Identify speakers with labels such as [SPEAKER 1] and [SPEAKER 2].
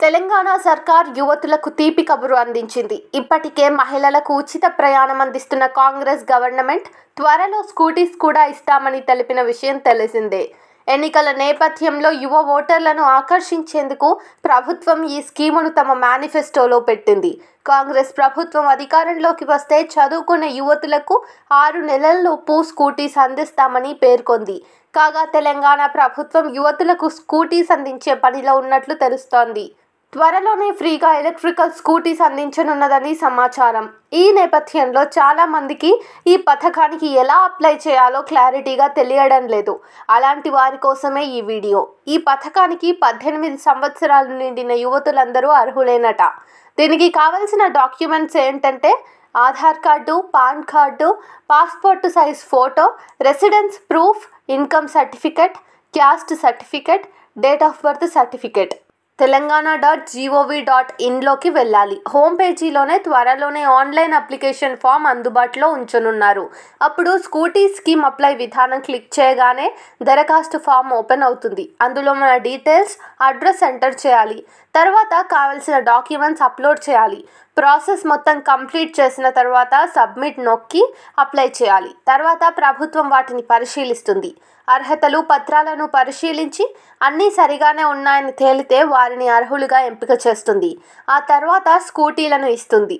[SPEAKER 1] తెలంగాణ సర్కార్ యువతులకు తీపి కబురు అందించింది. ఇప్పటికే మహిళలకు ఉచిత ప్రయాణం అందిస్తున్న కాంగ్రెస్ గవర్నమెంట్ త్వరలో స్కూటీస్ కూడా ఇస్తామని తెలిపిన విషయం తెలిసిందే. ఎన్నికల నేపథ్యంలో యువ ఓటర్లను ఆకర్షించేందుకు ప్రభుత్వం ఈ స్కీమును తమ మేనిఫెస్టోలో పెట్టింది. కాంగ్రెస్ ప్రభుత్వం అధికారంలోకి వస్తే చదువుకునే యువతులకు 6 నెలల్లోపు స్కూటీస్ అందిస్తామని పేర్కొంది. కాగా తెలంగాణ ప్రభుత్వం యువతులకు స్కూటీస్ అందించే పనిలో ఉన్నట్లు తెలుస్తోంది. త్వరలోనే ఫ్రీగా ఎలక్ట్రికల్ స్కూటీస్ అందించనున్నదని సమాచారం. ఈ నేపథ్యంలో చాలా మందికి ఈ పథకానికి ఎలా అప్లై చేయాలో క్లారిటీగా తెలియడం లేదు. అలాంటి వారి కోసమే ఈ వీడియో. ఈ పథకానికి 18 సంవత్సరాలు నిండిన యువతులందరూ అర్హులేనట. దీనికి కావాల్సిన డాక్యుమెంట్స్ ఏంటంటే Aadhaar card, PAN card, passport size photo, residence proof, income certificate, caste certificate, date of birth certificate. తెలంగాణ.gov.in లోకి వెళ్ళాలి. హోమ్ పేజీలోనే త్వరలోనే ఆన్లైన్ అప్లికేషన్ ఫామ్ అందుబాటులో ఉంచనున్నారు. అప్పుడు స్కూటీ స్కీమ్ అప్లై విధానం క్లిక్ చేయగానే దరఖాస్తు ఫామ్ ఓపెన్ అవుతుంది. అందులో మన డీటెయిల్స్, అడ్రస్ ఎంటర్ చేయాలి. తర్వాత కావాల్సిన డాక్యుమెంట్స్ అప్లోడ్ చేయాలి. ప్రాసెస్ మొత్తం కంప్లీట్ చేసిన తర్వాత సబ్మిట్ నొక్కి అప్లై చేయాలి. తర్వాత ప్రభుత్వం వాటిని పరిశీలిస్తుంది. అర్హతలు, పత్రాలను పరిశీలించి అన్నీ సరిగానే ఉన్నాయని తేలితే వారిని అర్హులుగా ఎంపిక చేస్తుంది. ఆ తర్వాత స్కూటీలను ఇస్తుంది.